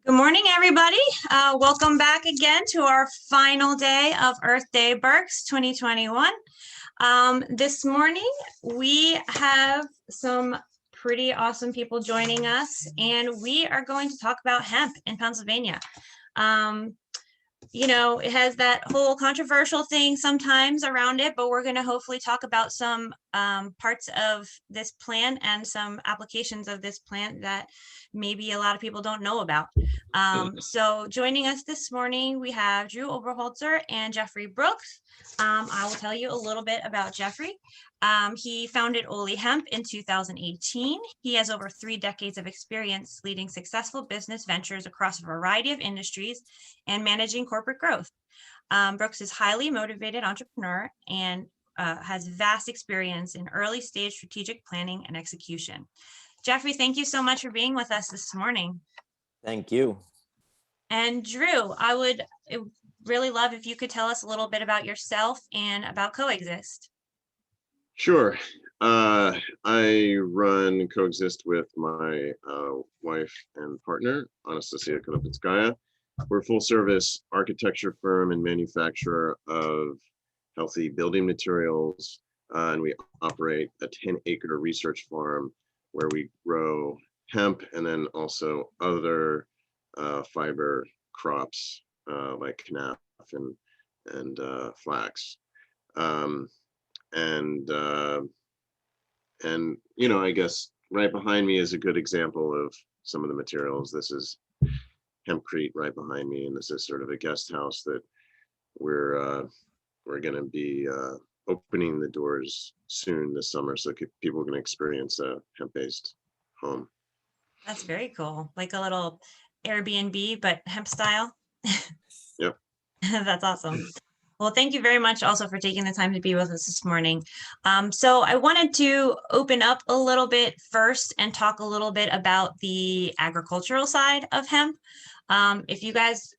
Good morning, everybody. Welcome back again to our final day of Earth Day Berks 2021. This morning, we have some pretty awesome people joining us, and we are going to talk about hemp in Pennsylvania. It has that whole controversial thing sometimes around it, but we're going to hopefully talk about some parts of this plant and some applications of this plant that maybe a lot of people don't know about. So joining us this morning, we have Drew Oberholtzer and Jeffrey Brooks. I will tell you a little bit about Jeffrey. He founded Oley Hemp in 2018. He has over 3 decades of experience leading successful business ventures across a variety of industries and managing corporate growth. Brooks is a highly motivated entrepreneur and has vast experience in early stage strategic planning and execution. Jeffrey, thank you so much for being with us this morning. Thank you. And Drew, I would really love if you could tell us a little bit about yourself and about COEXIST. Sure. I run COEXIST with my wife and partner, Anastasia Konopinskaya. We're a full-service architecture firm and manufacturer of healthy building materials, and we operate a 10-acre research farm where we grow hemp and then also other fiber crops like knaf and flax. And I guess right behind me is a good example of some of the materials. This is hempcrete right behind me, and this is sort of a guest house that we're going to be opening the doors soon this summer, so people can experience a hemp-based home. That's very cool, like a little Airbnb but hemp style. Yep. That's awesome. Well, thank you very much also for taking the time to be with us this morning. So I wanted to open up a little bit first and talk a little bit about the agricultural side of hemp. If you guys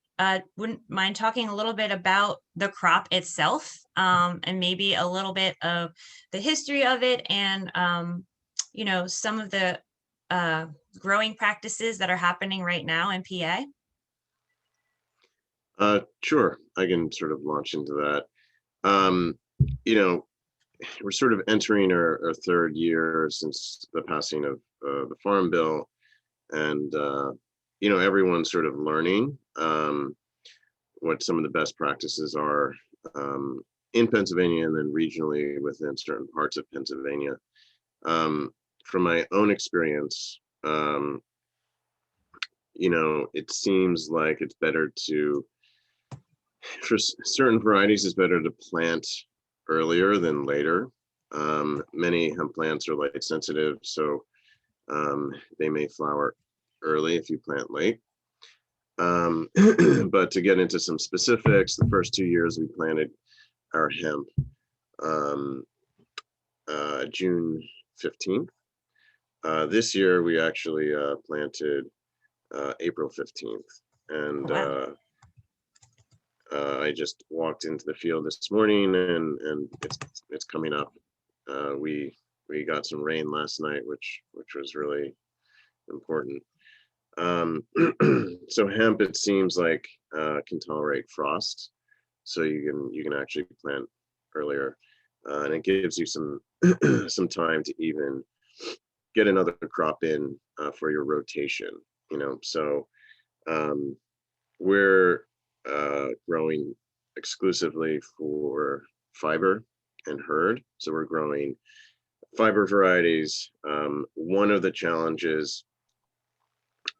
wouldn't mind talking a little bit about the crop itself, and maybe a little bit of the history of it and, some of the growing practices that are happening right now in PA. Sure, I can sort of launch into that. We're sort of entering our 3rd year since the passing of the Farm Bill, and everyone's sort of learning what some of the best practices are in Pennsylvania and then regionally within certain parts of Pennsylvania. From my own experience, it seems like it's better for certain varieties, it's better to plant earlier than later. Many hemp plants are light sensitive, so they may flower early if you plant late. But to get into some specifics, the first 2 years we planted our hemp June 15th. This year we actually planted April 15th. And I just walked into the field this morning and it's coming up. We got some rain last night, which was really important. So hemp, it seems like can tolerate frost, so you can actually plant earlier, and it gives you some time to even get another crop in for your rotation. So we're growing exclusively for fiber and hurd. So we're growing fiber varieties. One of the challenges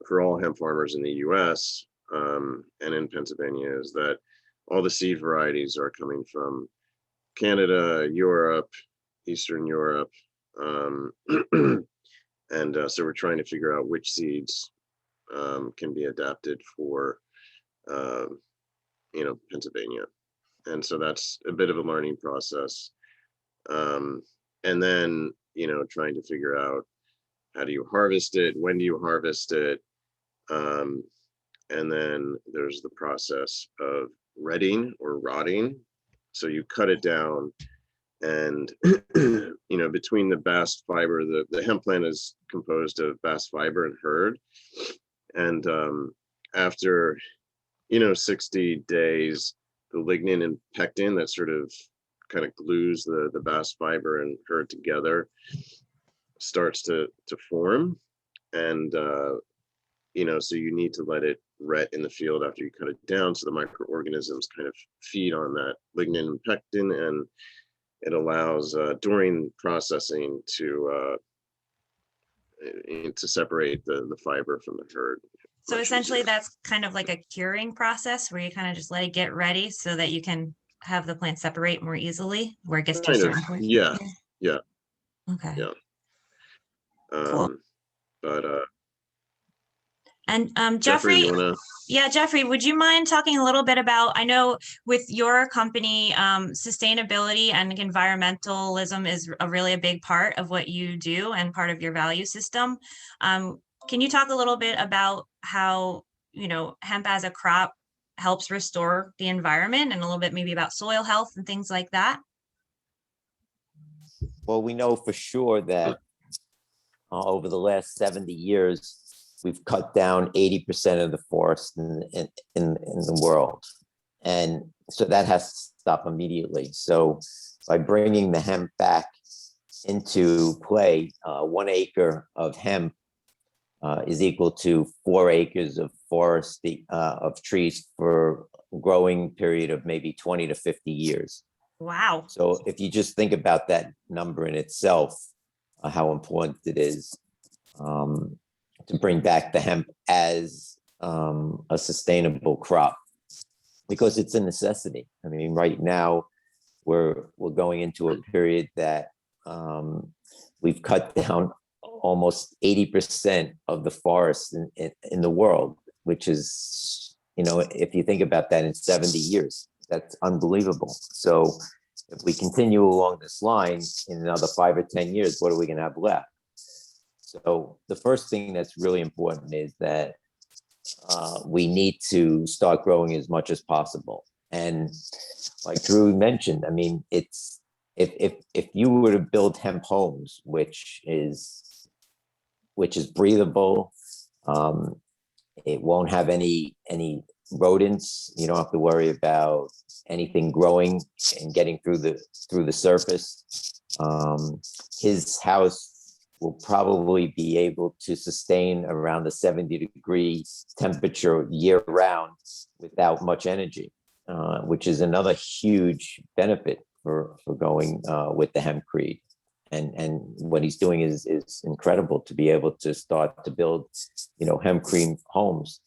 for all hemp farmers in the US and in Pennsylvania is that all the seed varieties are coming from Canada, Europe, Eastern Europe. And so we're trying to figure out which seeds can be adapted for Pennsylvania. And so that's a bit of a learning process. And then, trying to figure out how do you harvest it? When do you harvest it? And then there's the process of retting or rotting. So you cut it down and, between the bast fiber, the hemp plant is composed of bast fiber and hurd. And after 60 days, the lignin and pectin that sort of kind of glues the bast fiber and herd together starts to form. And so you need to let it ret in the field after you cut it down, so the microorganisms kind of feed on that lignin and pectin, and it allows during processing to separate the fiber from the herd. So essentially that's kind of like a curing process where you kind of just let it get ready so that you can have the plant separate more easily where it gets to a certain point. Yeah. Okay. Yeah. Cool. But and Jeffrey, Jeffrey, Jeffrey, would you mind talking a little bit about, I know with your company, sustainability and environmentalism is really a big part of what you do and part of your value system. Can you talk a little bit about how, hemp as a crop helps restore the environment, and a little bit maybe about soil health and things like that? Well, we know for sure that over the last 70 years, we've cut down 80% of the forest in the world. And so that has to stop immediately. So by bringing the hemp back into play, 1 acre of hemp is equal to 4 acres of forest of trees for a growing period of maybe 20 to 50 years. Wow. So if you just think about that number in itself, how important it is to bring back the hemp as a sustainable crop, because it's a necessity. I mean, right now we're going into a period that we've cut down almost 80% of the forests in the world, which is, if you think about that in 70 years, that's unbelievable. So if we continue along this line in another 5 or 10 years, what are we going to have left? So the first thing that's really important is that we need to start growing as much as possible. And like Drew mentioned, I mean, it's if you were to build hemp homes, which is breathable, it won't have any rodents. You don't have to worry about anything growing and getting through the surface. His house will probably be able to sustain around the 70-degree temperature year round without much energy, which is another huge benefit for going with the hempcrete. And what he's doing is incredible, to be able to start to build, hempcrete homes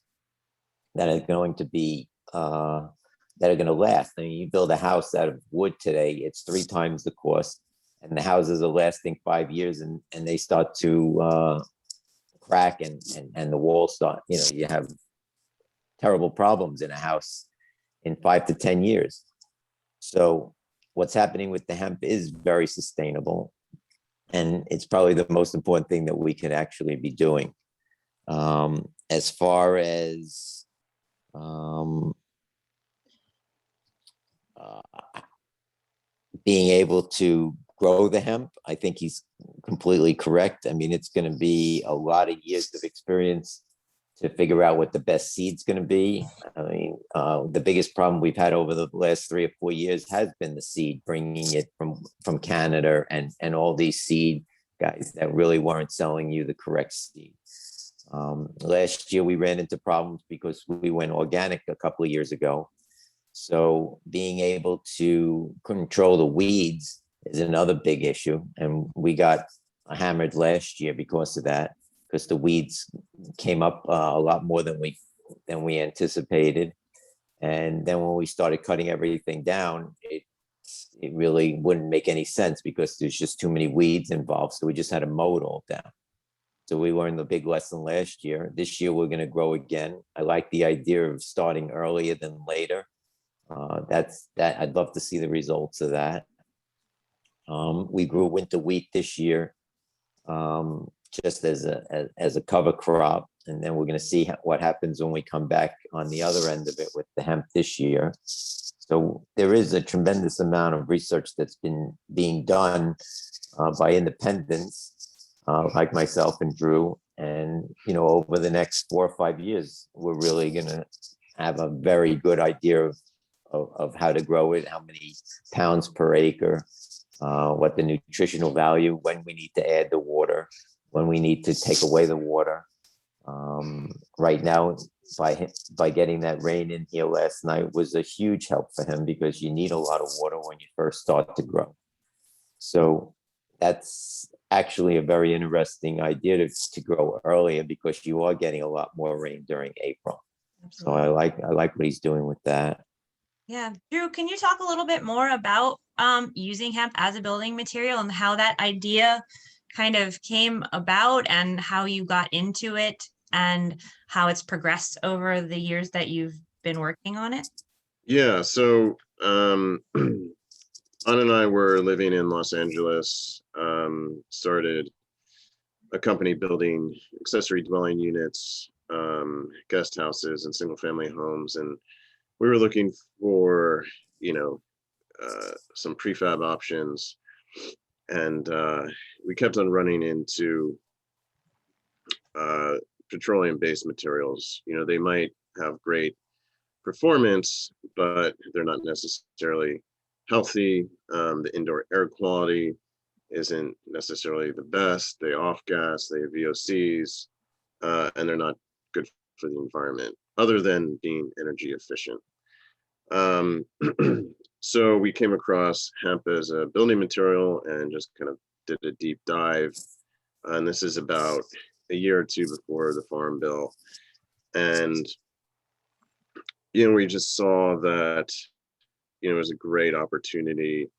that are going to be that are going to last. I mean, you build a house out of wood today, it's 3 times the cost, and the houses are lasting 5 years, and they start to crack, and the walls start, you have terrible problems in a house in 5 to 10 years. So what's happening with the hemp is very sustainable, and it's probably the most important thing that we can actually be doing. As far as being able to grow the hemp, I think he's completely correct. I mean, it's going to be a lot of years of experience to figure out what the best seed's going to be. I mean, the biggest problem we've had over the last 3 or 4 years has been the seed, bringing it from Canada and all these seed guys that really weren't selling you the correct seed. Last year we ran into problems because we went organic a couple of years ago. So being able to control the weeds is another big issue. And we got hammered last year because of that, because the weeds came up a lot more than we anticipated. And then when we started cutting everything down, it really wouldn't make any sense because there's just too many weeds involved. So we just had to mow it all down. So we learned the big lesson last year. This year we're going to grow again. I like the idea of starting earlier than later. I'd love to see the results of that. We grew winter wheat this year, just as a cover crop, and then we're going to see what happens when we come back on the other end of it with the hemp this year. So there is a tremendous amount of research that's being done by independents like myself and Drew, And, over the next 4 or 5 years, we're really going to have a very good idea of how to grow it, how many pounds per acre, what the nutritional value, when we need to add the water, when we need to take away the water. Right now, by getting that rain in here last night was a huge help for him, because you need a lot of water when you first start to grow. So that's actually a very interesting idea to grow earlier, because you are getting a lot more rain during April. So I like what he's doing with that. Yeah. Drew, can you talk a little bit more about using hemp as a building material and how that idea kind of came about and how you got into it and how it's progressed over the years that you've been working on it? Yeah, so Anna and I were living in Los Angeles, started a company building accessory dwelling units, guest houses, and single family homes. And we were looking for, some prefab options. And we kept on running into petroleum-based materials. They might have great performance, but they're not necessarily healthy. The indoor air quality isn't necessarily the best. They off gas, they have VOCs, and they're not good for the environment, other than being energy efficient. So we came across hemp as a building material and just kind of did a deep dive. And this is about a year or two before the Farm Bill. And, we just saw that, it was a great opportunity,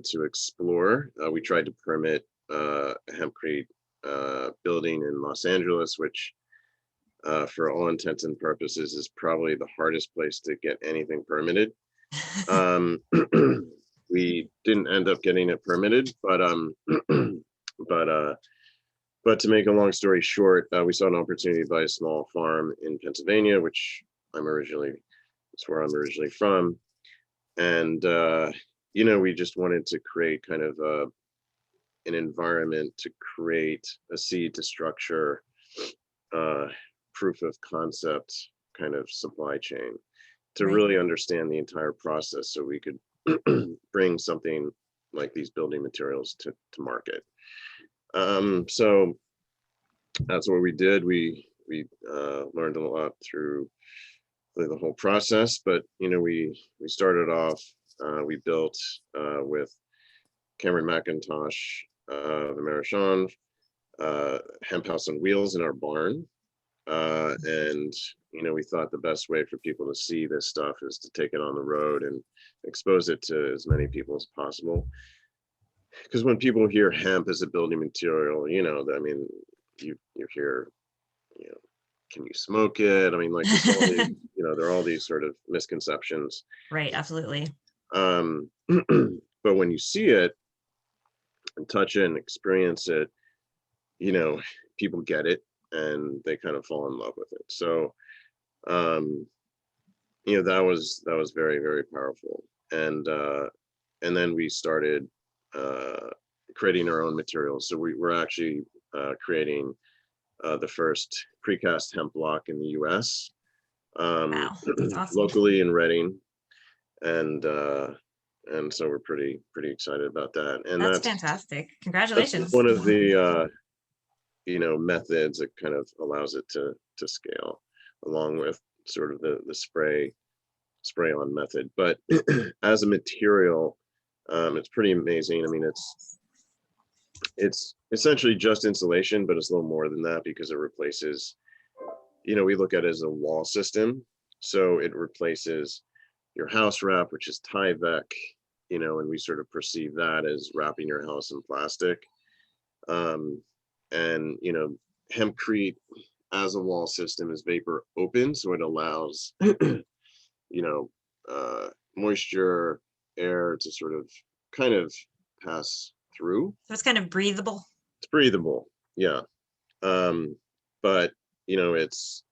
to explore. We tried to permit a hempcrete building in Los Angeles, which for all intents and purposes is probably the hardest place to get anything permitted. We didn't end up getting it permitted, but to make a long story short, we saw an opportunity to buy a small farm in Pennsylvania, which that's where I'm originally from. And we just wanted to create kind of an environment to create a seed to structure proof of concept kind of supply chain to really understand the entire process, so we could bring something like these building materials to market. So that's what we did. We learned a lot through the whole process, but we started off, we built with Cameron McIntosh, the Marchand, hemp house on wheels in our barn. And we thought the best way for people to see this stuff is to take it on the road and expose it to as many people as possible. Because when people hear hemp as a building material, I mean, you hear, can you smoke it? I mean, like, there's all these, there are all these sort of misconceptions. Right, absolutely. But when you see it and touch it and experience it, people get it and they kind of fall in love with it. So, that was very, very powerful. And then we started creating our own materials. So we're actually creating the first precast hemp block in the US, Wow, that's awesome. locally in Reading. And so we're pretty excited about that. And that's fantastic. Congratulations. that's one of the methods that kind of allows it to scale, along with sort of the spray on method. But as a material, it's pretty amazing. I mean, it's essentially just insulation, but it's a little more than that, because it replaces, we look at it as a wall system. So it replaces your house wrap, which is Tyvek, and we sort of perceive that as wrapping your house in plastic. And hempcrete as a wall system is vapor open, so it allows moisture, air to sort of kind of pass through. So it's kind of breathable. It's breathable, yeah. But it's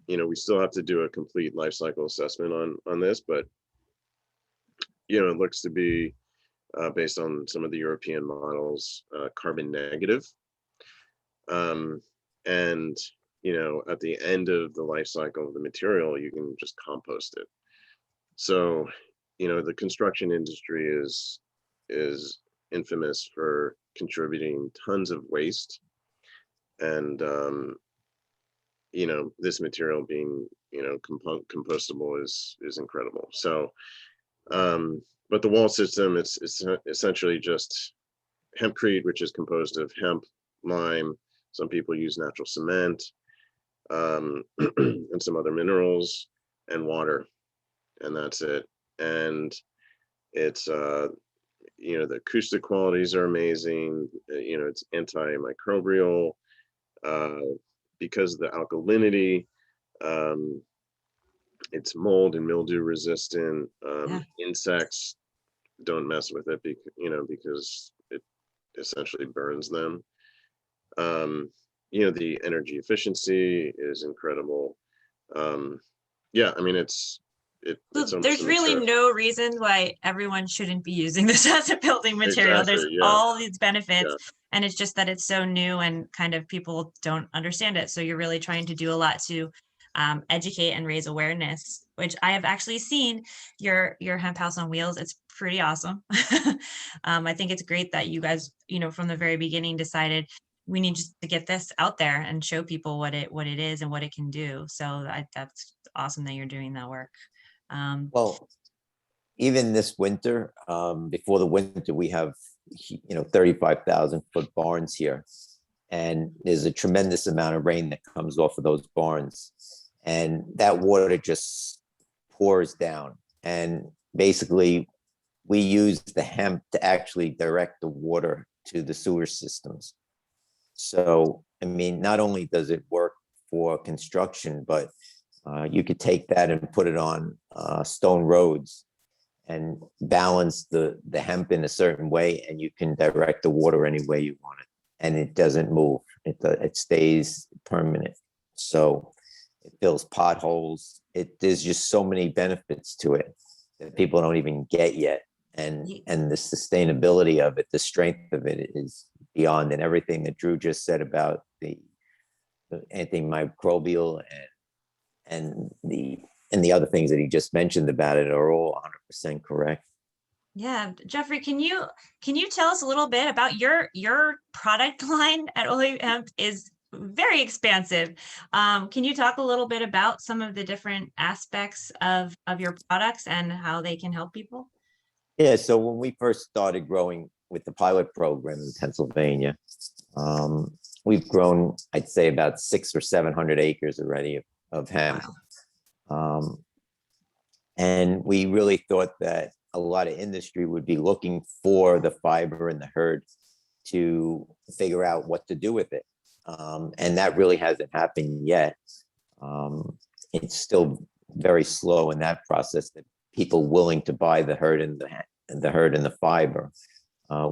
we still have to do a complete life cycle assessment on this, but it looks to be based on some of the European models, carbon negative. And, at the end of the life cycle of the material, you can just compost it. So, the construction industry is infamous for contributing tons of waste. And, this material being, compostable is incredible. So, but the wall system, it's essentially just hempcrete, which is composed of hemp, lime. Some people use natural cement, and some other minerals and water, and that's it. And it's, the acoustic qualities are amazing. It's antimicrobial, because of the alkalinity. It's mold and mildew resistant. Yeah. Insects don't mess with it because it essentially burns them. The energy efficiency is incredible. Yeah, I mean, it's almost There's really no reason why everyone shouldn't be using this as a building material. Exactly, There's yeah. all these benefits, Yeah. and it's just that it's so new and kind of people don't understand it. So you're really trying to do a lot to educate and raise awareness, which I have actually seen your hemp house on wheels. It's pretty awesome. I think it's great that you guys, from the very beginning decided we need just to get this out there and show people what it is and what it can do. So that's awesome that you're doing that work. Well, even this winter, before the winter, we have 35,000 foot barns here, and there's a tremendous amount of rain that comes off of those barns, and that water just pours down. And basically, we use the hemp to actually direct the water to the sewer systems. So, I mean, not only does it work for construction, but you could take that and put it on stone roads and balance the hemp in a certain way, and you can direct the water any way you want it, and it doesn't move. It stays permanent. So it fills potholes. There's just so many benefits to it that people don't even get yet, and the sustainability of it, the strength of it is beyond. And everything that Drew just said about the antimicrobial and the other things that he just mentioned about it are all 100% correct. Yeah, Jeffrey, can you tell us a little bit about your product line at Oley Hemp is very expansive. Can you talk a little bit about some of the different aspects of your products and how they can help people? Yeah, so when we first started growing with the pilot program in Pennsylvania, we've grown, I'd say, about 600 or 700 acres already of hemp. Wow. And we really thought that a lot of industry would be looking for the fiber and the herd to figure out what to do with it. And that really hasn't happened yet. It's still very slow in that process, that people willing to buy the herd and the fiber.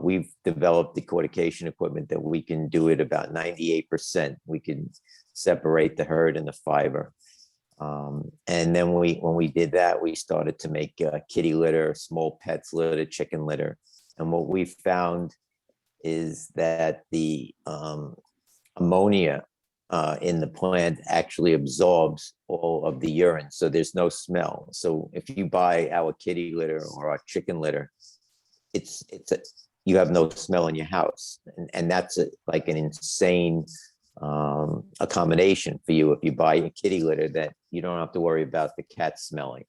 We've developed decortication equipment that we can do it about 98%. We can separate the herd and the fiber. And then when we did that, we started to make kitty litter, small pets litter, chicken litter. And what we found is that the ammonia in the plant actually absorbs all of the urine, so there's no smell. So if you buy our kitty litter or our chicken litter, you have no smell in your house, and that's like an insane accommodation for you. If you buy a kitty litter, that you don't have to worry about the cat smelling.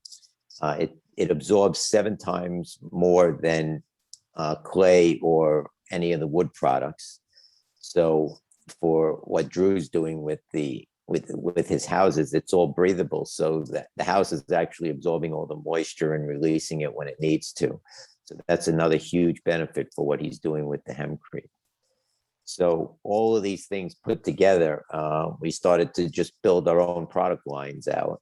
It absorbs 7 times more than clay or any of the wood products. So for what Drew's doing with his houses, it's all breathable, so that the house is actually absorbing all the moisture and releasing it when it needs to. So that's another huge benefit for what he's doing with the hempcrete. So all of these things put together, we started to just build our own product lines out.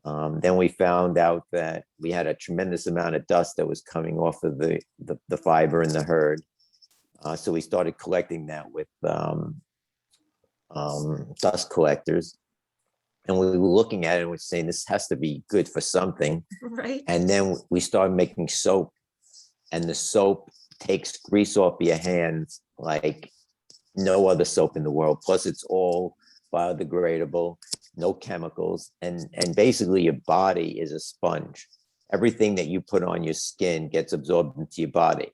Then we found out that we had a tremendous amount of dust that was coming off of the fiber in the herd. So we started collecting that with dust collectors. And we were looking at it and we're saying, this has to be good for something. Right. And then we started making soap. And the soap takes grease off your hands like no other soap in the world. Plus, it's all biodegradable, no chemicals, and basically your body is a sponge. Everything that you put on your skin gets absorbed into your body.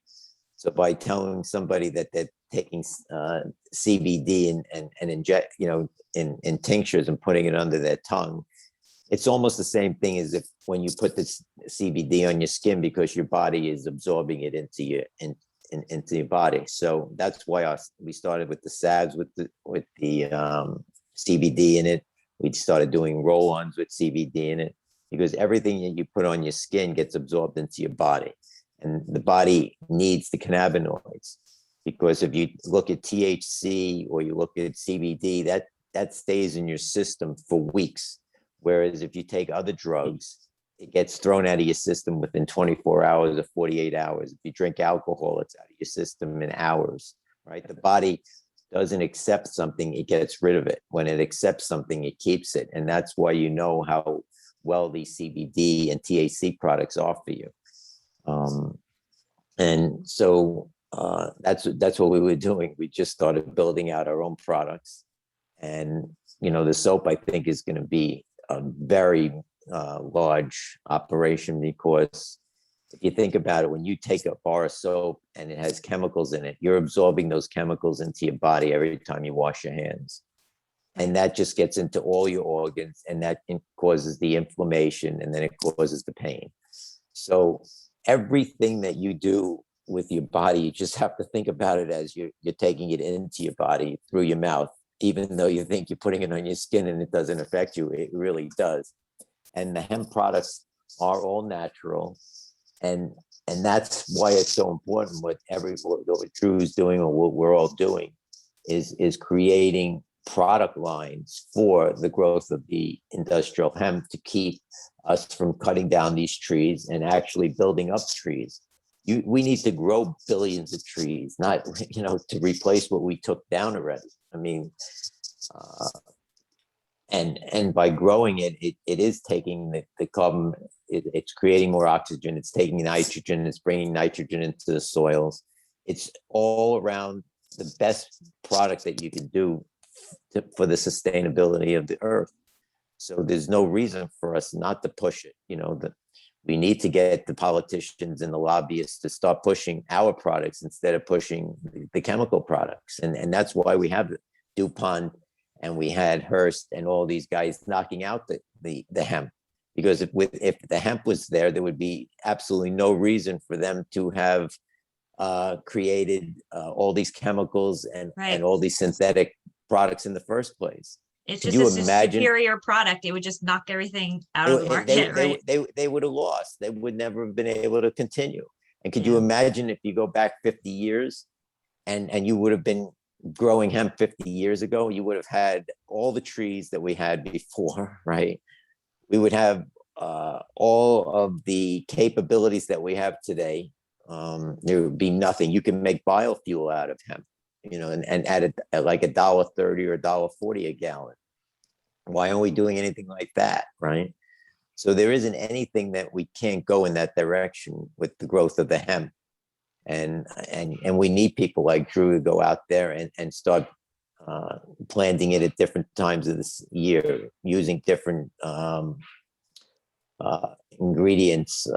So by telling somebody that they're taking CBD and inject, in tinctures and putting it under their tongue, it's almost the same thing as if when you put this CBD on your skin, because your body is absorbing it into your body. So that's why we started with the salves with the CBD in it. We started doing roll-ons with CBD in it, because everything that you put on your skin gets absorbed into your body, and the body needs the cannabinoids. Because if you look at THC or you look at CBD, that stays in your system for weeks. Whereas if you take other drugs, it gets thrown out of your system within 24 hours or 48 hours. If you drink alcohol, it's out of your system in hours, right? The body doesn't accept something, it gets rid of it. When it accepts something, it keeps it. And that's why you know how well these CBD and THC products are for you. And so that's what we were doing. We just started building out our own products. And, the soap, I think, is going to be a very large operation, because if you think about it, when you take a bar of soap and it has chemicals in it, you're absorbing those chemicals into your body every time you wash your hands. And that just gets into all your organs, and that causes the inflammation, and then it causes the pain. So everything that you do with your body, you just have to think about it as you're taking it into your body through your mouth. Even though you think you're putting it on your skin and it doesn't affect you, it really does. And the hemp products are all natural. And that's why it's so important what Drew is doing, or what we're all doing, is creating product lines for the growth of the industrial hemp, to keep us from cutting down these trees and actually building up trees. We need to grow billions of trees, not, to replace what we took down already. I mean, and by growing it is taking the carbon, it's creating more oxygen, it's taking nitrogen, it's bringing nitrogen into the soils. It's all around the best product that you can do for the sustainability of the earth. So there's no reason for us not to push it. We need to get the politicians and the lobbyists to start pushing our products instead of pushing the chemical products. And that's why we have DuPont, and we had Hearst and all these guys knocking out the hemp. Because if the hemp was there, there would be absolutely no reason for them to have created all these chemicals and all these synthetic products in the first place. It's just a superior product. It would just knock everything out of the market, they would have lost. They would never have been able to continue. And could you imagine if you go back 50 years and you would have been growing hemp 50 years ago, you would have had all the trees that we had before, right? We would have all of the capabilities that we have today. There would be nothing. You can make biofuel out of hemp, and at it at like $1.30 or $1.40 a gallon. Why aren't we doing anything like that, right? So there isn't anything that we can't go in that direction with the growth of the hemp. And we need people like Drew to go out there and start planting it at different times of this year, using different ingredients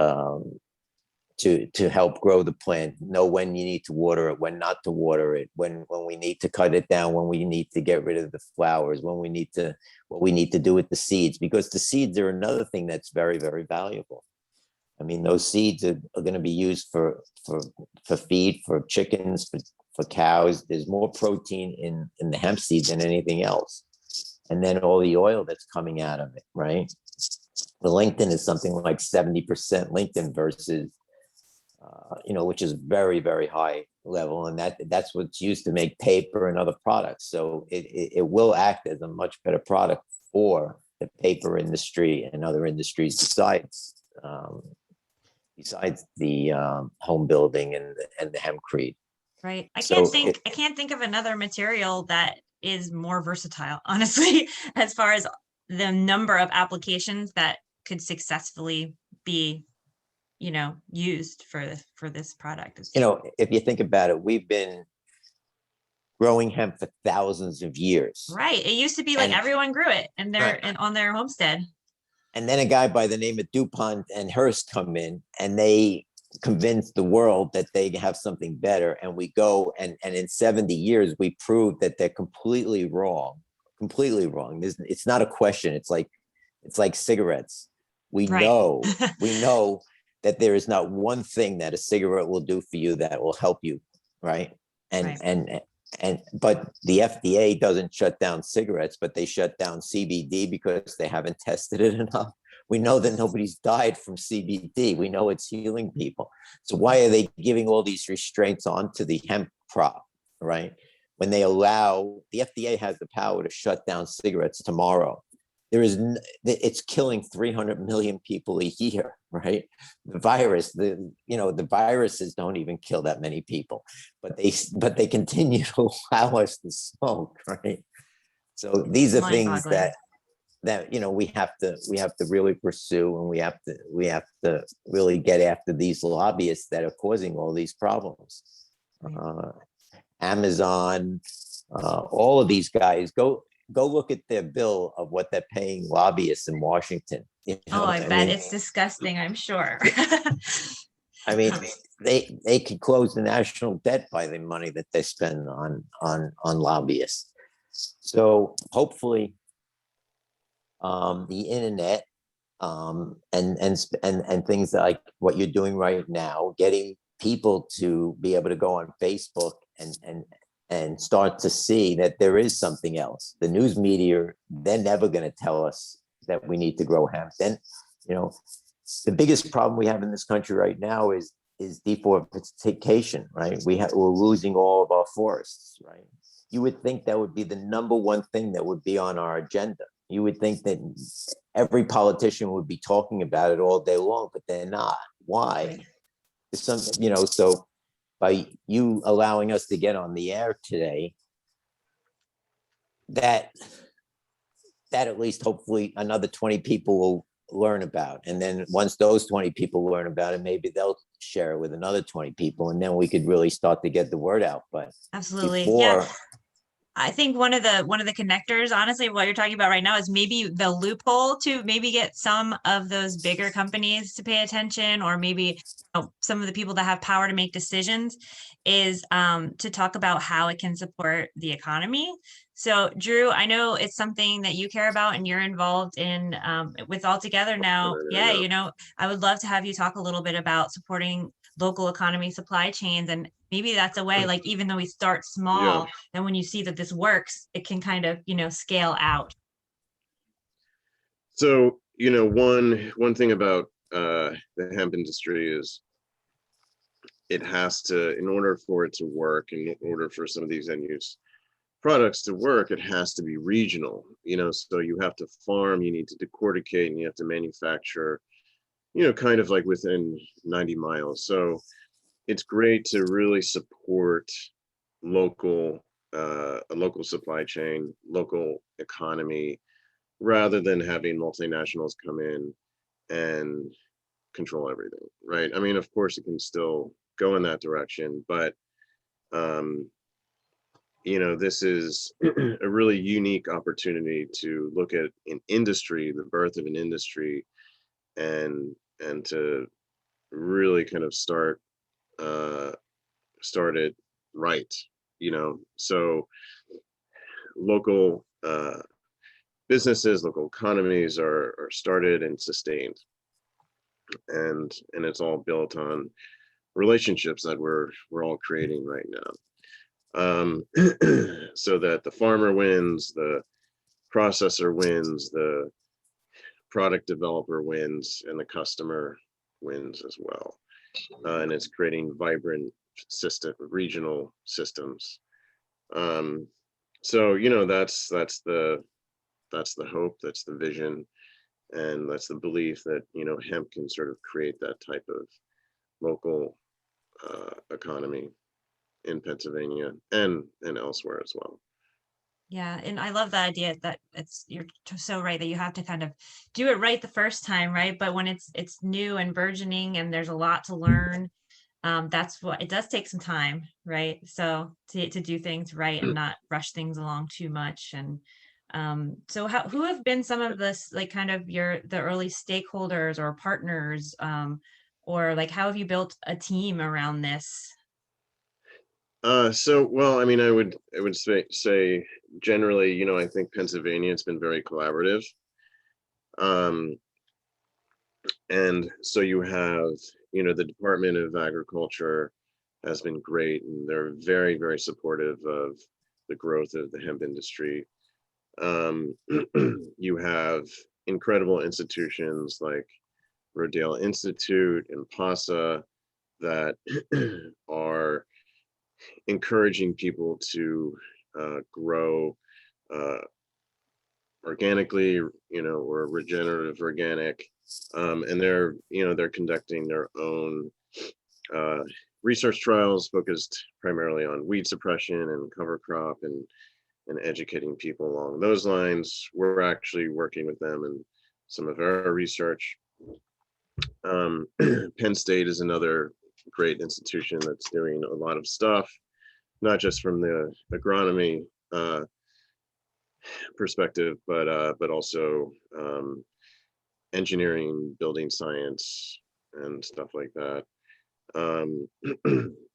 to help grow the plant. Know when you need to water it, when not to water it, when we need to cut it down, when we need to get rid of the flowers, what we need to do with the seeds, because the seeds are another thing that's very, very valuable. I mean, those seeds are going to be used for feed, for chickens, for cows. There's more protein in the hemp seed than anything else. And then all the oil that's coming out of it, right? The LinkedIn is something like 70% LinkedIn versus, which is very, very high level. And that's what's used to make paper and other products. So it will act as a much better product for the paper industry and other industries besides the home building and the hempcrete. Right. I can't think of another material that is more versatile, honestly, as far as the number of applications that could successfully be used for this product. If you think about it, we've been growing hemp for thousands of years. Right. It used to be like And- everyone grew it and on their homestead. And then a guy by the name of DuPont and Hearst come in and they convince the world that they have something better. And we go and in 70 years, we prove that they're completely wrong. It's not a question. It's like cigarettes. We Right. know that there is not one thing that a cigarette will do for you that will help you. Right. But the FDA doesn't shut down cigarettes, but they shut down CBD because they haven't tested it enough. We know that nobody's died from CBD. We know it's healing people. So why are they giving all these restraints onto the hemp crop, right? When the FDA has the power to shut down cigarettes tomorrow. It's killing 300 million people a year, right? The viruses don't even kill that many people, but they continue to allow us to smoke, right? So these are things that we have to really pursue, and we have to really get after these lobbyists that are causing all these problems. Amazon, all of these guys, go look at their bill of what they're paying lobbyists in Washington. I bet it's disgusting, I'm sure. I mean, they could close the national debt by the money that they spend on lobbyists. So hopefully, the internet and things like what you're doing right now, getting people to be able to go on Facebook and start to see that there is something else. The news media, they're never going to tell us that we need to grow hemp. Then, the biggest problem we have in this country right now is deforestation, right? We're losing all of our forests, right? You would think that would be the number one thing that would be on our agenda. You would think that every politician would be talking about it all day long, but they're not. Why? So by you allowing us to get on the air today, that at least hopefully another 20 people will learn about. And then once those 20 people learn about it, maybe they'll share it with another 20 people, and then we could really start to get the word out. But absolutely, yeah. I think one of the connectors, honestly, what you're talking about right now is maybe the loophole to maybe get some of those bigger companies to pay attention, or maybe some of the people that have power to make decisions, is to talk about how it can support the economy. So Drew, I know it's something that you care about and you're involved in with Altogether now. Yeah, I would love to have you talk a little bit about supporting local economy supply chains, and maybe that's a way, like, even though we start small, then when you see that this works, it can kind of scale out. So one thing about the hemp industry is it has to, in order for it to work, in order for some of these end use products to work, it has to be regional. So you have to farm, you need to decorticate, and you have to manufacture kind of like within 90 miles. So it's great to really support a local supply chain, local economy, rather than having multinationals come in and control everything, right? I mean, of course, it can still go in that direction, but this is a really unique opportunity to look at an industry, the birth of an industry, and to really kind of start it right. So local businesses, local economies are started and sustained, and it's all built on relationships that we're all creating right now. So that the farmer wins, the processor wins, the product developer wins, and the customer wins as well. And it's creating vibrant regional systems. So that's the hope, that's the vision, and that's the belief that hemp can sort of create that type of local economy in Pennsylvania and elsewhere as well. Yeah, and I love the idea that so right that you have to kind of do it right the first time, right? But when it's new and burgeoning and there's a lot to learn, that's what it does take some time, right? So to do things right and not rush things along too much. And so who have been some of this, like kind of the early stakeholders or partners, or like how have you built a team around this? So, well, I mean, I would say generally, I think Pennsylvania, it's been very collaborative. Um, and so you have, the Department of Agriculture has been great, and they're very, very supportive of the growth of the hemp industry. Um, you have incredible institutions like Rodale Institute and PASA that are encouraging people to grow uh, organically, or regenerative organic, and they're conducting their own uh, research trials focused primarily on weed suppression and cover crop, and educating people along those lines. We're actually working with them in some of our research. Penn State is another great institution that's doing a lot of stuff, not just from the agronomy perspective, but also engineering, building science, and stuff like that. Um,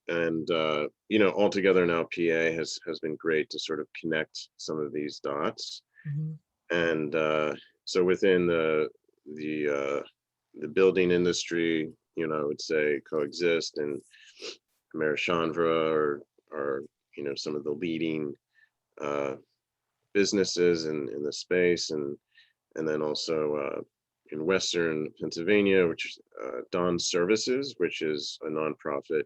and altogether now, PA has been great to sort of connect some of these dots. Mhm. And so within the building industry, I would say COEXIST and Americhandra are some of the leading uh, businesses in the space, and then also in Western Pennsylvania, which is Dawn Services, which is a nonprofit.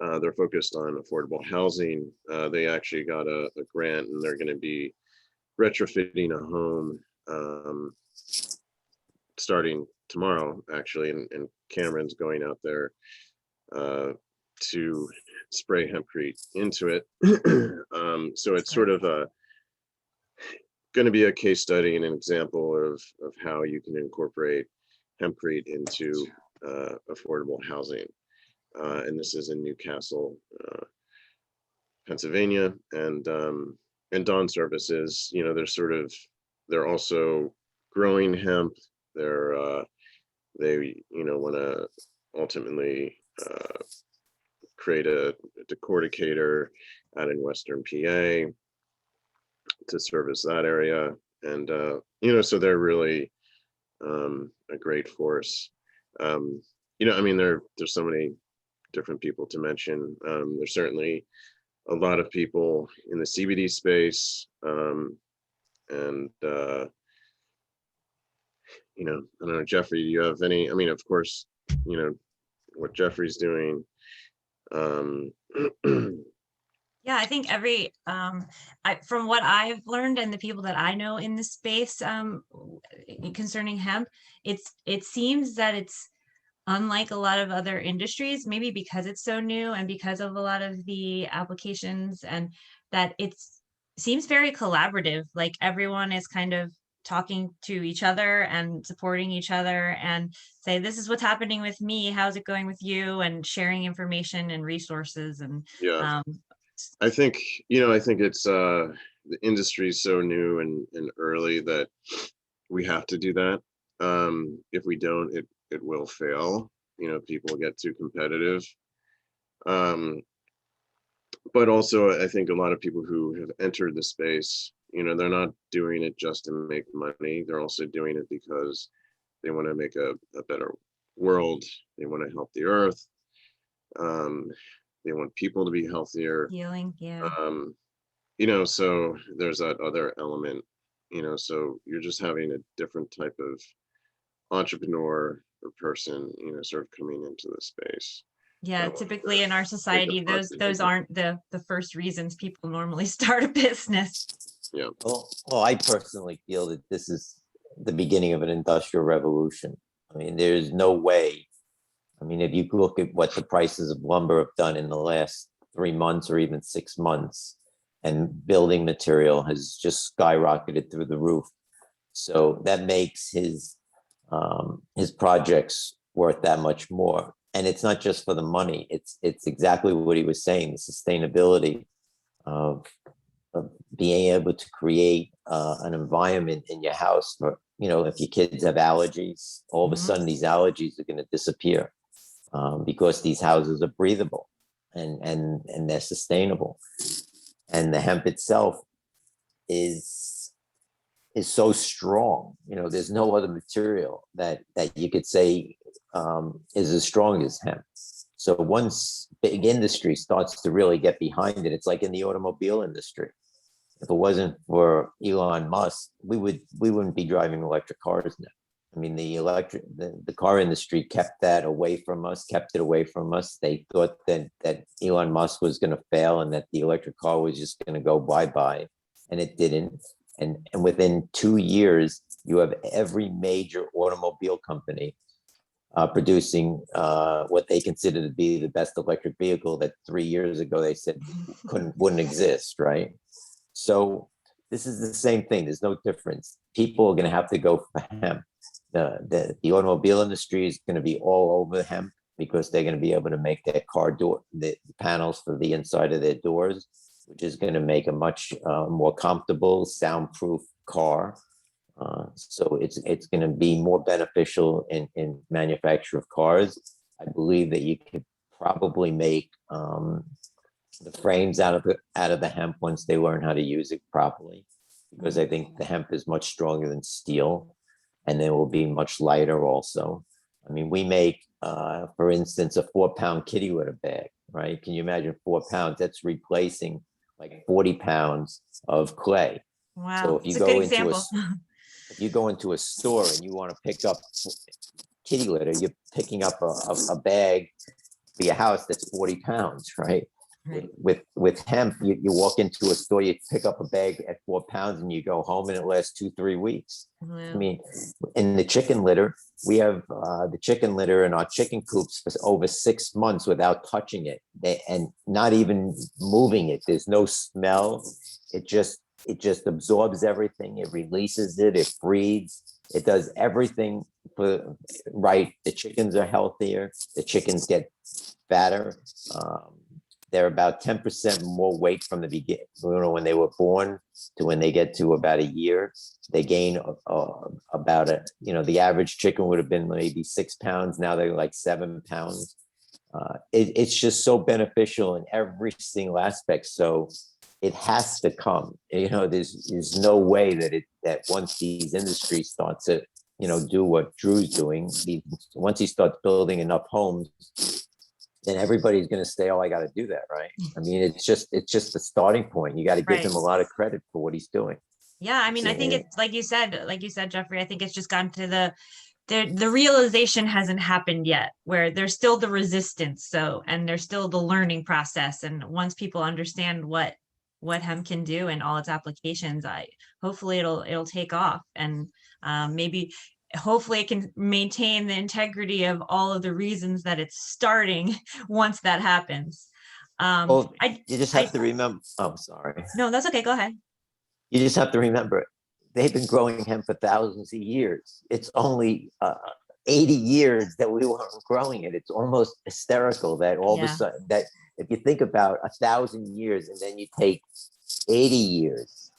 They're focused on affordable housing. They actually got a grant, and they're going to be retrofitting a home starting tomorrow, actually, and Cameron's going out there to spray hempcrete into it. So it's sort of going to be a case study and an example of how you can incorporate hempcrete into affordable housing. And this is in Newcastle, Pennsylvania, and Dawn Services. They're also growing hemp. They want to ultimately create a decorticator out in Western PA to service that area. And, so they're really a great force. There's so many different people to mention. There's certainly a lot of people in the CBD space. And, I don't know, Jeffrey, do you have any, of course, what Jeffrey's doing. Yeah, I think from what I've learned and the people that I know in this space, concerning hemp, it seems that it's unlike a lot of other industries, maybe because it's so new and because of a lot of the applications, and that seems very collaborative. Like everyone is kind of talking to each other and supporting each other and say, this is what's happening with me, how's it going with you, and sharing information and resources. And Yeah, um, I think, it's the industry is so new and early that we have to do that. If we don't, it will fail. People get too competitive. But also, I think a lot of people who have entered the space, they're not doing it just to make money. They're also doing it because they want to make a better world. They want to help the earth. They want people to be healthier. healing, yeah. So there's that other element, so you're just having a different type of entrepreneur or person, sort of coming into the space. Yeah, typically in our Make a society, those positive. aren't the first reasons people normally start a business. Yeah. Well, I personally feel that this is the beginning of an industrial revolution. I mean, there's no way. I mean, if you look at what the prices of lumber have done in the last 3 months or even 6 months, and building material has just skyrocketed through the roof. So that makes his projects worth that much more. And it's not just for the money. It's exactly what he was saying, the sustainability of being able to create an environment in your house for, if your kids have allergies, all of a sudden these allergies are going to disappear because these houses are breathable and they're sustainable. And the hemp itself is so strong. There's no other material that you could say is as strong as hemp. So once big industry starts to really get behind it, it's like in the automobile industry. If it wasn't for Elon Musk, we wouldn't be driving electric cars now. I mean, the car industry kept it away from us. They thought that Elon Musk was going to fail and that the electric car was just going to go bye-bye, and it didn't. And within 2 years, you have every major automobile company producing what they consider to be the best electric vehicle that 3 years ago they said wouldn't exist, right? So this is the same thing. There's no difference. People are going to have to go for hemp. The automobile industry is going to be all over hemp because they're going to be able to make their car door, the panels for the inside of their doors, which is going to make a much more comfortable, soundproof car. So it's going to be more beneficial in manufacture of cars. I believe that you could probably make the frames out of the hemp once they learn how to use it properly, because I think the hemp is much stronger than steel, and they will be much lighter also. I mean, we make, for instance, a 4-pound kitty litter bag, right? Can you imagine 4 pounds? That's replacing like 40 pounds of clay. Wow, So it's a good example. If you go into a store and you want to pick up kitty litter, you're picking up a bag for your house that's 40 pounds, right? Right. With hemp, you walk into a store, you pick up a bag at 4 pounds and you go home and it lasts 2-3 weeks. Wow. I mean, in the chicken litter, we have the chicken litter in our chicken coops for over 6 months without touching it and not even moving it. There's no smell. It just absorbs everything. It releases it. It breeds. It does everything right. The chickens are healthier. The chickens get fatter. They're about 10% more weight from the beginning. When they were born to when they get to about a year, they gain about the average chicken would have been maybe 6 pounds. Now they're like 7 pounds. It's just so beneficial in every single aspect. So it has to come. There's no way that once these industries start to do what Drew's doing, once he starts building enough homes, then everybody's going to say, "Oh, I got to do that," right? I mean, it's just the starting point. You got to give him a lot of credit for what he's doing. Yeah, I mean, I think it's like you said, Jeffrey. I think it's just gotten to the realization hasn't happened yet, where there's still the resistance. So, and there's still the learning process. And once people understand what hemp can do and all its applications, hopefully it'll take off, and hopefully it can maintain the integrity of all of the reasons that it's starting once that happens. You just have to remember. Oh, sorry. No, that's okay. Go ahead. You just have to remember, they've been growing hemp for thousands of years. It's only 80 years that we weren't growing it. It's almost hysterical that all of a sudden, that if you think about 1,000 years and then you take 80 years,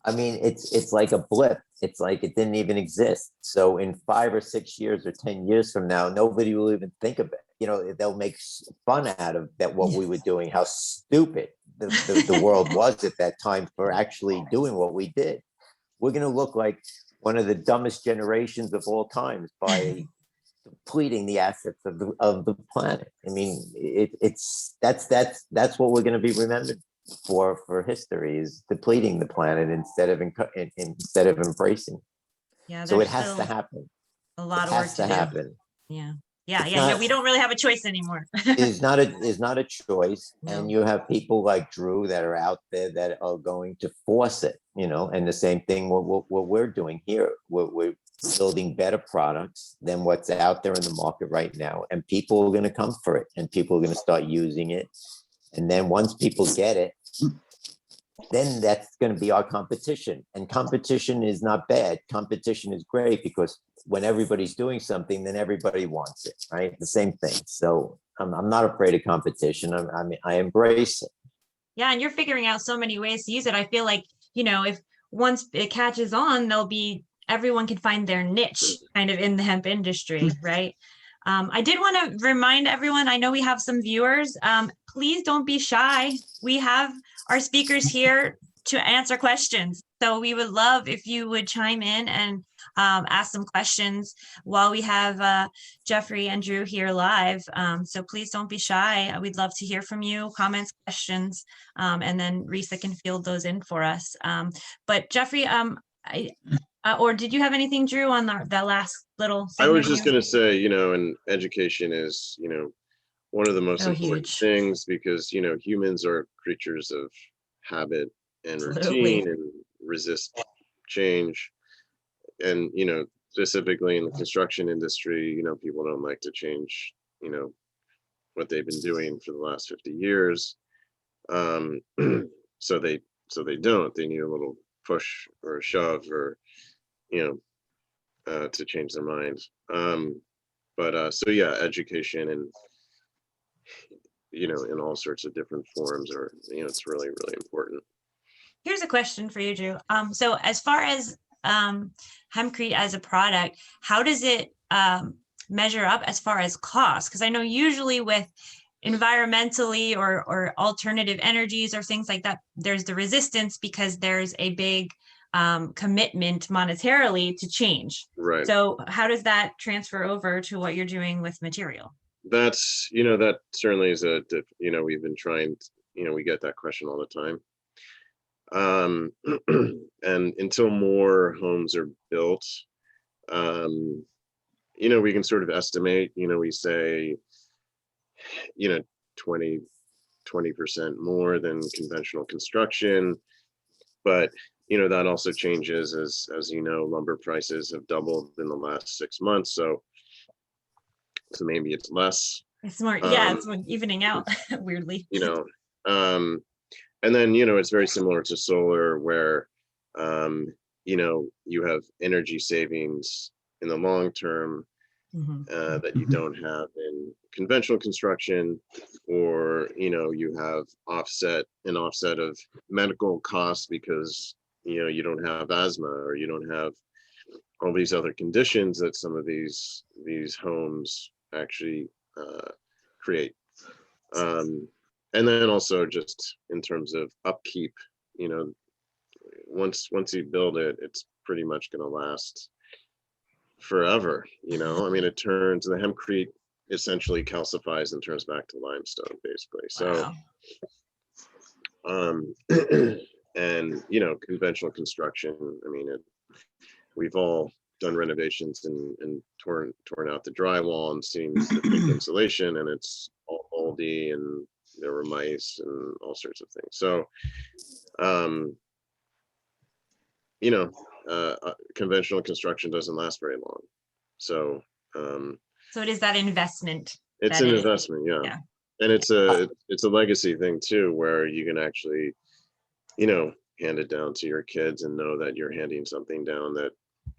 I mean, it's like a blip. It's like it didn't even exist. So in 5 or 6 years or 10 years from now, nobody will even think of it. They'll make fun out of that, what we were doing, how stupid the world was at that time for actually doing what we did. We're going to look like one of the dumbest generations of all times by depleting the assets of the planet. I mean, that's what we're going to be remembered for history, is depleting the planet instead of embracing. Yeah. So it has to happen. A lot of work to happen. Yeah. We don't really have a choice anymore. It's not a choice. No. And you have people like Drew that are out there that are going to force it, and the same thing what we're doing here. We're building better products than what's out there in the market right now. And people are going to come for it, and people are going to start using it. And then once people get it, then that's going to be our competition. And competition is not bad. Competition is great because when everybody's doing something, then everybody wants it, right? The same thing. So I'm not afraid of competition. I embrace it. Yeah, and you're figuring out so many ways to use it. I feel like, if once it catches on, everyone can find their niche kind of in the hemp industry, right? I did want to remind everyone, I know we have some viewers, please don't be shy. We have our speakers here to answer questions. So we would love if you would chime in and ask some questions while we have Jeffrey and Drew here live. So please don't be shy. We'd love to hear from you, comments, questions, and then Risa can field those in for us. But Jeffrey, or did you have anything, Drew, on that last little I segment was just here? going to say, and education is, one of the most important huge. things because, humans are creatures of habit and Absolutely. routine and resist change. And, specifically in the construction industry, people don't like to change, what they've been doing for the last 50 years. So they don't. They need a little push or a shove or, to change their minds. So yeah, education and, in all sorts of different forms are, it's really, really important. Here's a question for you, Drew. So as far as hempcrete as a product, how does it measure up as far as cost? Because I know usually with environmentally or alternative energies or things like that, there's the resistance because there's a big commitment monetarily to change. Right. So how does that transfer over to what you're doing with material? That's, that certainly is we've been trying, we get that question all the time. And until more homes are built, we can sort of estimate, we say, 20% more than conventional construction. But, that also changes as lumber prices have doubled in the last 6 months. So maybe it's less. It's more, it's evening out weirdly. And then, it's very similar to solar where, you have energy savings in the long term that you don't have in conventional construction, or, you have an offset of medical costs because, you don't have asthma or you don't have all these other conditions that some of these homes actually create. And then also just in terms of upkeep, once you build it, it's pretty much going to last forever. It turns, the hempcrete essentially calcifies and turns back to limestone, basically. So, wow. And conventional construction. We've all done renovations and torn out the drywall and seen the thick insulation, and it's all moldy and there were mice and all sorts of things. So, conventional construction doesn't last very long. So, so it is that investment. It's an investment, yeah. And it's a legacy thing too, where you can actually, hand it down to your kids and know that you're handing something down that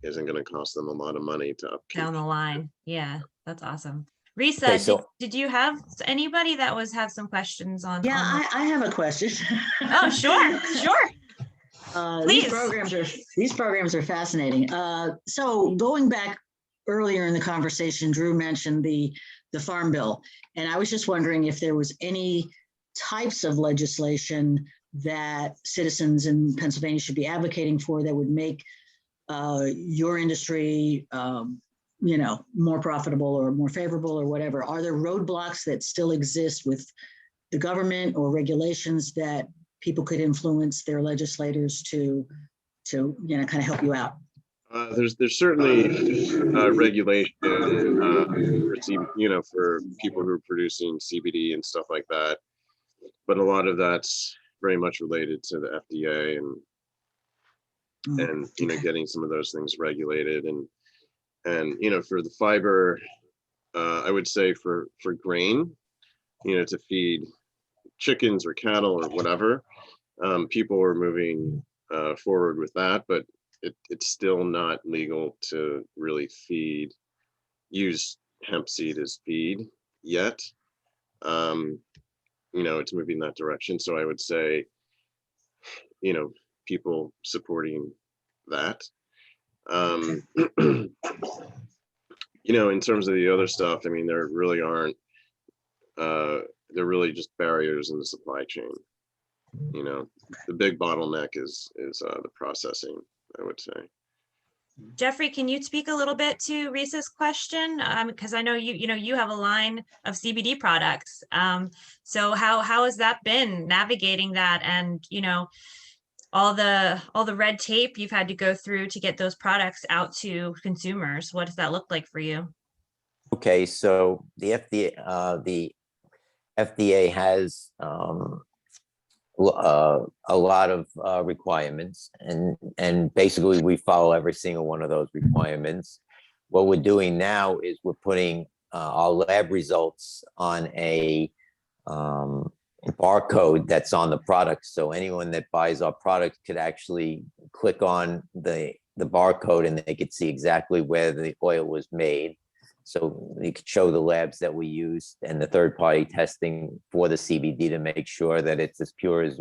isn't going to cost them a lot of money to upkeep down the line. Yeah, that's awesome. Risa, did you have anybody that have some questions on? Yeah, I have a question. Oh, sure. These programs are fascinating. So going back earlier in the conversation, Drew mentioned the Farm Bill, and I was just wondering if there was any types of legislation that citizens in Pennsylvania should be advocating for that would make your industry, more profitable or more favorable or whatever. Are there roadblocks that still exist with the government or regulations that people could influence their legislators to kind of help you out? There's certainly regulation, for people who are producing CBD and stuff like that, but a lot of that's very much related to the FDA and getting some of those things regulated and for the fiber, I would say for grain, to feed chickens or cattle or whatever, People are moving forward with that, but it's still not legal to really use hemp seed as feed yet. It's moving that direction. So I would say, people supporting that. In terms of the other stuff, I mean, there really aren't, they're really just barriers in the supply chain. The big bottleneck is the processing, I would say. Jeffrey, can you speak a little bit to Reese's question? Because I know you have a line of CBD products. So how has that been navigating that, and all the red tape you've had to go through to get those products out to consumers? What does that look like for you? Okay, so the FDA has a lot of requirements, and basically we follow every single one of those requirements. What we're doing now is we're putting our lab results on a barcode that's on the product, so anyone that buys our product could actually click on the barcode and they could see exactly where the oil was made. So you could show the labs that we use and the third-party testing for the CBD to make sure that it's as pure as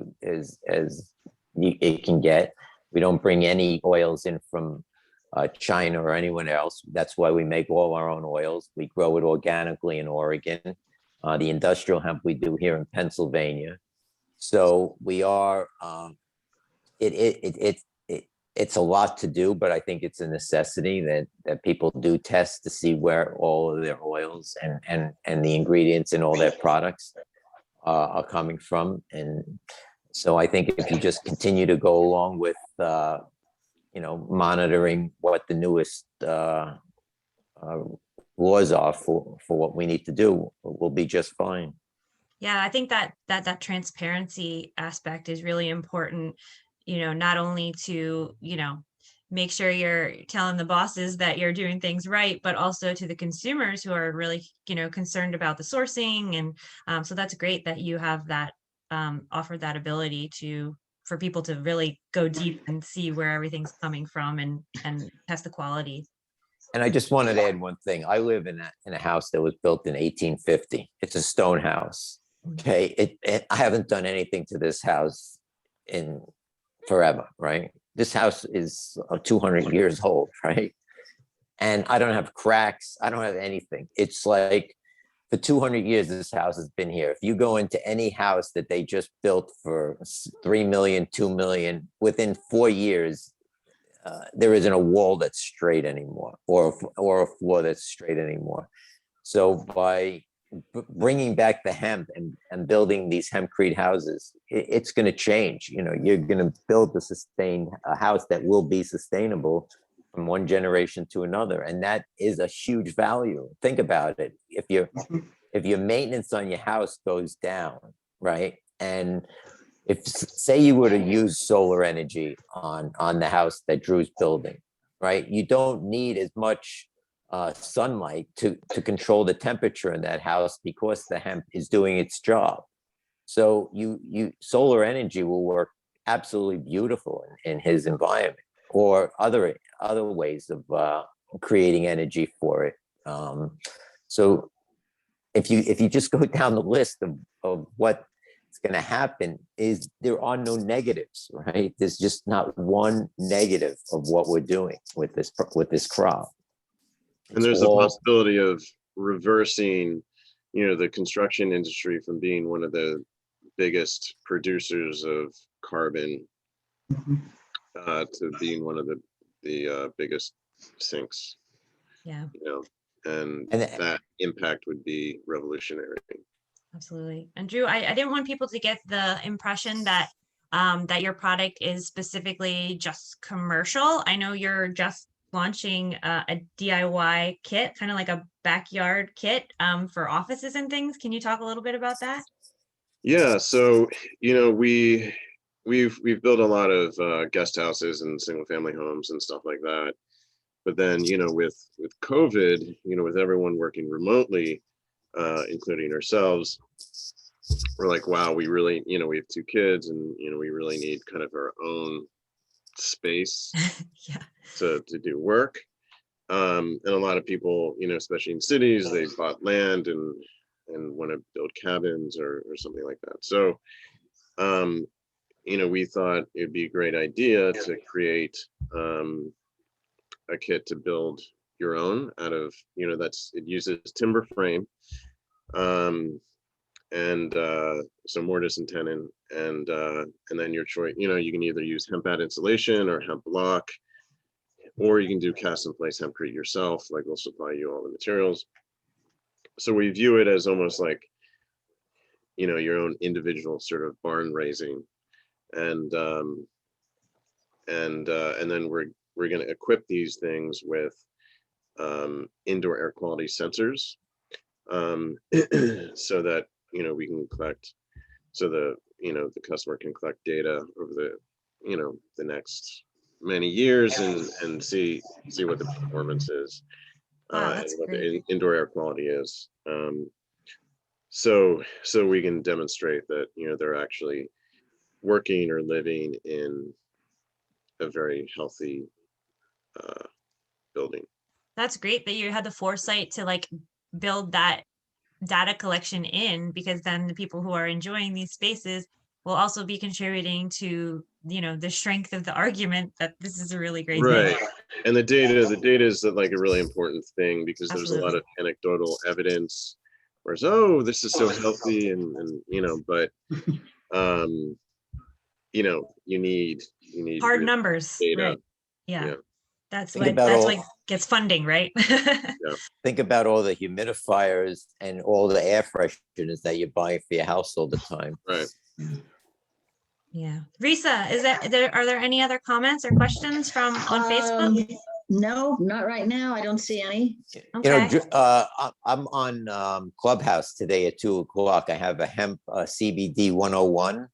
it can get. We don't bring any oils in from China or anyone else. That's why we make all our own oils. We grow it organically in Oregon. The industrial hemp we do here in Pennsylvania. So we are. It's a lot to do, but I think it's a necessity that people do test to see where all of their oils and the ingredients in all their products are coming from. And so I think if you just continue to go along with, monitoring what the newest laws are for what we need to do, we'll be just fine. Yeah, I think that transparency aspect is really important. Not only to, make sure you're telling the bosses that you're doing things right, but also to the consumers who are really, concerned about the sourcing. And so that's great that you have that, offered that ability for people to really go deep and see where everything's coming from and test the quality. And I just wanted to add one thing. I live in a house that was built in 1850. It's a stone house. Okay. I haven't done anything to this house in forever, right? This house is 200 years old, right? And I don't have cracks. I don't have anything. It's like for 200 years, this house has been here. If you go into any house that they just built for 3 million, 2 million, within 4 years, there isn't a wall that's straight anymore, or a floor that's straight anymore. So by bringing back the hemp and building these hempcrete houses, it's going to change. You're going to build a house that will be sustainable from one generation to another, and that is a huge value. Think about it. If your maintenance on your house goes down, right, and if say you were to use solar energy on the house that Drew's building, right, you don't need as much sunlight to control the temperature in that house because the hemp is doing its job. So solar energy will work absolutely beautiful in his environment, or other ways of creating energy for it. So if you just go down the list of what's going to happen, is there are no negatives, right? There's just not one negative of what we're doing with this crop. And there's a possibility of reversing, the construction industry from being one of the biggest producers of carbon to being one of the biggest sinks. Yeah. And that impact would be revolutionary. Absolutely. And Drew, I didn't want people to get the impression that that your product is specifically just commercial. I know you're just launching a DIY kit, kind of like a backyard kit for offices and things. Can you talk a little bit about that? Yeah, so we've built a lot of guest houses and single family homes and stuff like that. But then with COVID, with everyone working remotely, including ourselves, we're like, wow, we really, we have 2 kids, and we really need kind of our own space Yeah. to do work. And a lot of people, especially in cities, they bought land and want to build cabins or something like that. So, we thought it'd be a great idea to create a kit to build your own out of, it uses timber frame, and some mortise and tenon, and then your choice, you can either use hemp pad insulation or hemp block, or you can do cast in place hempcrete yourself. Like, we'll supply you all the materials. So we view it as almost like, your own individual sort of barn raising, and then we're going to equip these things with indoor air quality sensors, so that we can collect, so the customer can collect data over the next many years, and see what the performance is, Wow, and that's what great. the indoor air quality is, so we can demonstrate that they're actually working or living in a very healthy building. That's great that you had the foresight to like build that data collection in, because then the people who are enjoying these spaces will also be contributing to, the strength of the argument that this is a really great Right. thing. And the data is like a really important thing, because there's a lot Absolutely. of anecdotal evidence where it's, oh, this is so healthy, and but you need Hard real numbers, data. right? Yeah. Yeah. That's Think what about that's all- what gets funding, right? Think about all the humidifiers and all the air fresheners that you're buying for your house all the time. Right. Yeah. Risa, are there any other comments or questions from on Facebook? No, not right now. I don't see any. Okay. I'm on Clubhouse today at 2:00. I have a hemp CBD 101.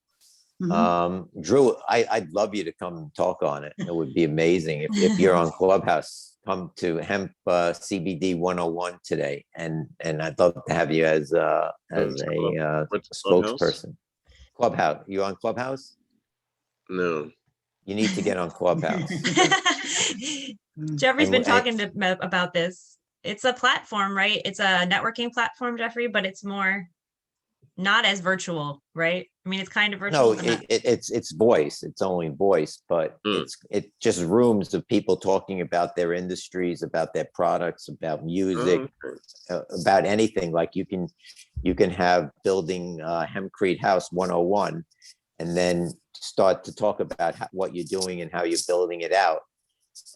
Mhm. Drew, I'd love you to come and talk on it. It would be amazing if you're on Clubhouse. Come to Hemp CBD 101 today, and I'd love to have you as a What's Clubhouse? spokesperson. Clubhouse, you on Clubhouse? No. You need to get on Clubhouse. Jeffrey's been And- talking about this. It's a platform, right? It's a networking platform, Jeffrey, but it's more not as virtual, right? I mean, it's kind of virtual. No, but not- it's voice. It's only voice, but it's just rooms of people talking about their industries, about their products, about music, about anything. Like you can have building Hempcrete House 101, and then start to talk about what you're doing and how you're building it out.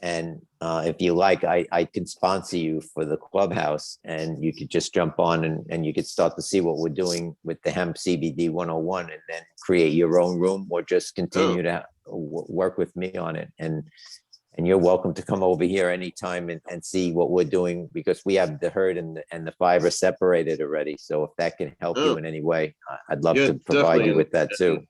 And if you like, I could sponsor you for the Clubhouse, and you could just jump on and you could start to see what we're doing with the Hemp CBD 101, and then create your own room, or just continue to work with me on it. And you're welcome to come over here anytime and see what we're doing, because we have the herd and the fiber separated already. So if that can help you in any way, I'd love to provide you with that too.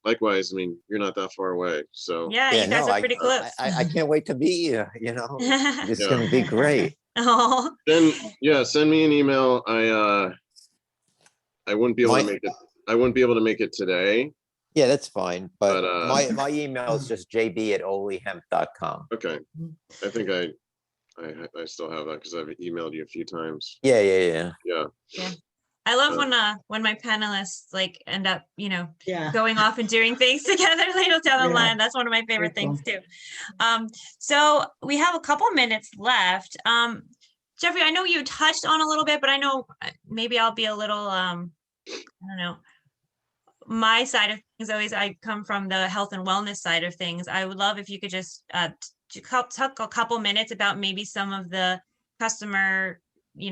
Likewise, I mean, you're not that far away, so yeah, you guys are pretty close. I can't wait to meet you. It's going to be great. Oh, then send me an email. I wouldn't be able to make it. I wouldn't be able to make it today. Yeah, that's fine. But my email is just jb@oleyhemp.com. Okay, I think I still have that because I've emailed you a few times. Yeah. I love when my panelists like end up, Yeah. going off and doing things together later down the line. That's one of my favorite things too. So we have a couple minutes left. Jeffrey, I know you touched on a little bit, but I know maybe I'll be a little, I don't know. My side of things, always, I come from the health and wellness side of things. I would love if you could just talk a couple minutes about maybe some of the customer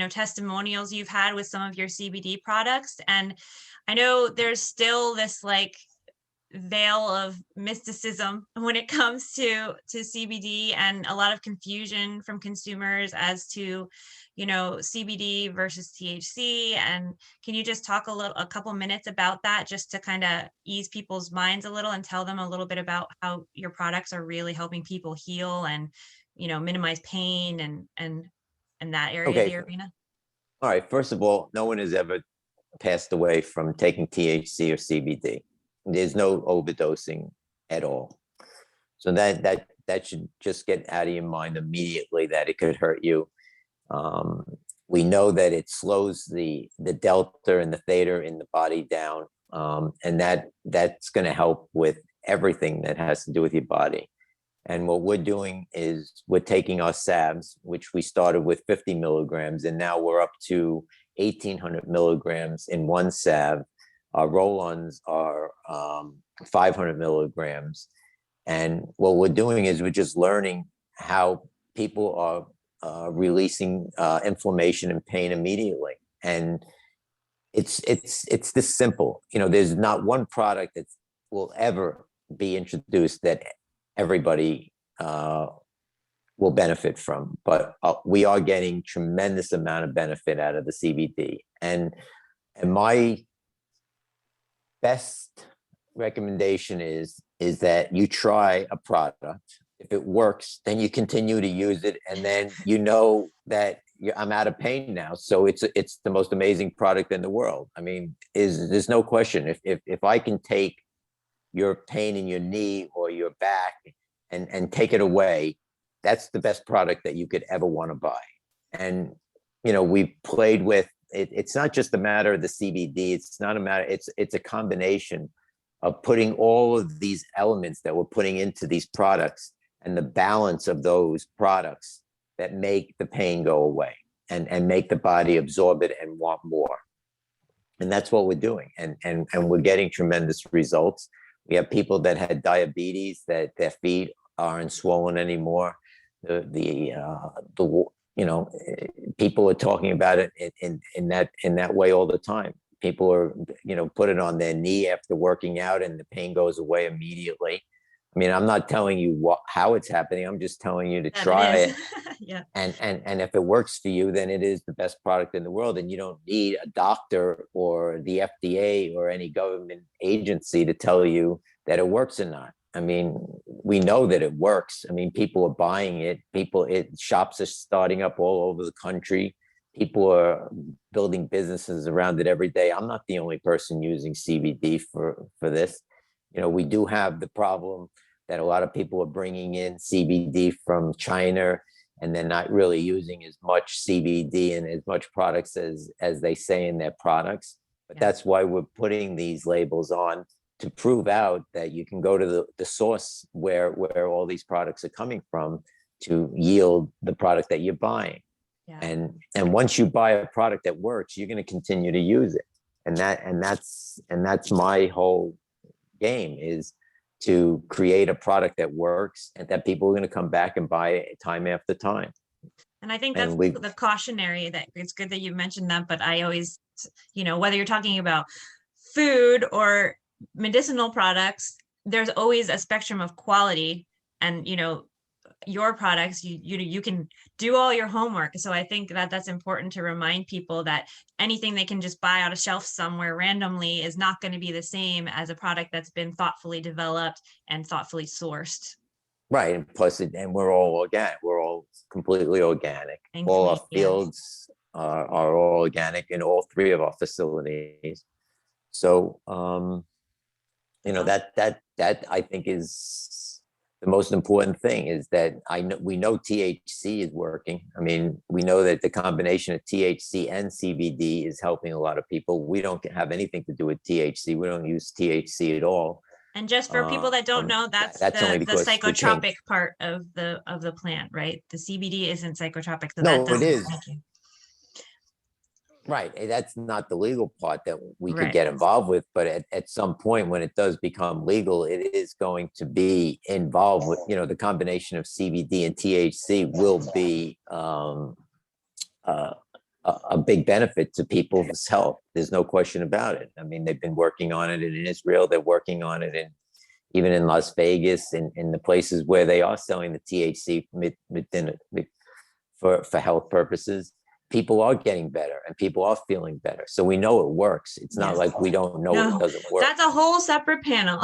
testimonials you've had with some of your CBD products. And I know there's still this like veil of mysticism when it comes to CBD, and a lot of confusion from consumers as to CBD versus THC. And can you just talk a couple minutes about that, just to kind of ease people's minds a little and tell them a little bit about how your products are really helping people heal and minimize pain and that area of the arena? All right. First of all, no one has ever passed away from taking THC or CBD. There's no overdosing at all. So that should just get out of your mind immediately that it could hurt you. We know that it slows the delta and the theta in the body down, and that's going to help with everything that has to do with your body. And what we're doing is we're taking our salves, which we started with 50 milligrams, and now we're up to 1,800 milligrams in one salve. Our roll-ons are 500 milligrams. And what we're doing is we're just learning how people are releasing inflammation and pain immediately. And it's this simple. You know, there's not one product that will ever be introduced that everybody will benefit from, but we are getting tremendous amount of benefit out of the CBD. And my best recommendation is that you try a product. If it works, then you continue to use it, and then you know that I'm out of pain now. So it's the most amazing product in the world. I mean, there's no question. If I can take your pain in your knee or your back and take it away, that's the best product that you could ever want to buy. And, you know, we played with it. It's not just a matter of the CBD. It's not a matter, it's a combination of putting all of these elements that we're putting into these products and the balance of those products that make the pain go away and make the body absorb it and want more. And that's what we're doing. And we're getting tremendous results. We have people that had diabetes that their feet aren't swollen anymore. You know, people are talking about it in that way all the time. People are, you know, put it on their knee after working out and the pain goes away immediately. I mean, I'm not telling you how it's happening. I'm just telling you to try it. Yeah. And if it works for you, then it is the best product in the world. And you don't need a doctor or the FDA or any government agency to tell you that it works or not. I mean, we know that it works. I mean, people are buying it. Shops are starting up all over the country. People are building businesses around it every day. I'm not the only person using CBD for this. You know, we do have the problem that a lot of people are bringing in CBD from China, and they're not really using as much CBD and as much products as they say in their products. But that's why we're putting these labels on, to prove out that you can go to the source where all these products are coming from to yield the product that you're buying. Yeah. And once you buy a product that works, you're going to continue to use it. And that's my whole game, is to create a product that works and that people are going to come back and buy it time after time. And I think that's the cautionary, that it's good that you mentioned that, but I always, you know, whether you're talking about food or medicinal products, there's always a spectrum of quality. And, you know, your products, you can do all your homework. So I think that that's important to remind people that anything they can just buy out of shelf somewhere randomly is not going to be the same as a product that's been thoughtfully developed and thoughtfully sourced. Right. And plus, and we're all organic. We're all completely organic. And all our fields are all organic in all three of our facilities. So, you know, that I think is the most important thing, is that we know THC is working. I mean, we know that the combination of THC and CBD is helping a lot of people. We don't have anything to do with THC. We don't use THC at all. And just for people that don't know, that's the psychotropic part of the plant, right? The CBD isn't psychotropic. So no, it is. Right. That's not the legal part that we could get involved with. But at some point when it does become legal, it is going to be involved with, you know, the combination of CBD and THC will be a big benefit to people's health. There's no question about it. I mean, they've been working on it in Israel. They're working on it even in Las Vegas, in the places where they are selling the THC for health purposes. People are getting better and people are feeling better. So we know it works. It's not like we don't know it doesn't work. That's a whole separate panel.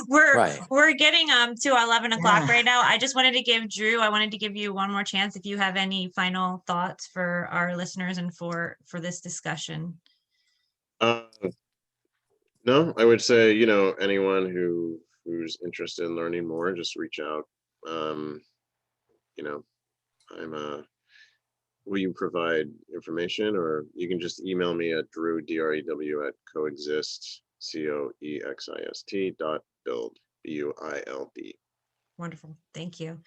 We're getting to 11 o'clock right now. I just wanted to give Drew, I wanted to give you one more chance if you have any final thoughts for our listeners and for this discussion. Uh, no, I would say, you know, anyone who's interested in learning more, just reach out. You know, I'm will you provide information, or you can just email me at Drew, DREW at COEXIST, COEXIST.build, BUILD. Wonderful. Thank you.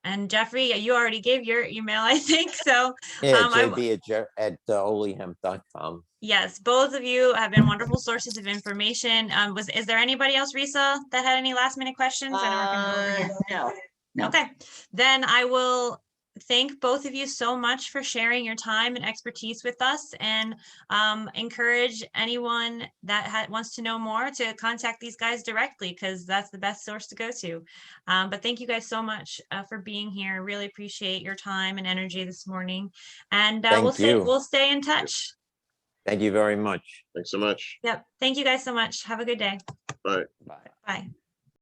And Jeffrey, you already gave your email, I think. So Yeah, I JB at oleyhemp.com. yes, both of you have been wonderful sources of information. Is there anybody else, Risa, that had any last minute questions? I know we're gonna go over here. No. Okay, then I will thank both of you so much for sharing your time and expertise with us, and encourage anyone that wants to know more to contact these guys directly, because that's the best source to go to. But thank you guys so much for being here. Really appreciate your time and energy this morning, and we'll stay in touch. Thank you very much. Thanks so much. Yep. Thank you guys so much. Have a good day. Bye. Bye. Bye.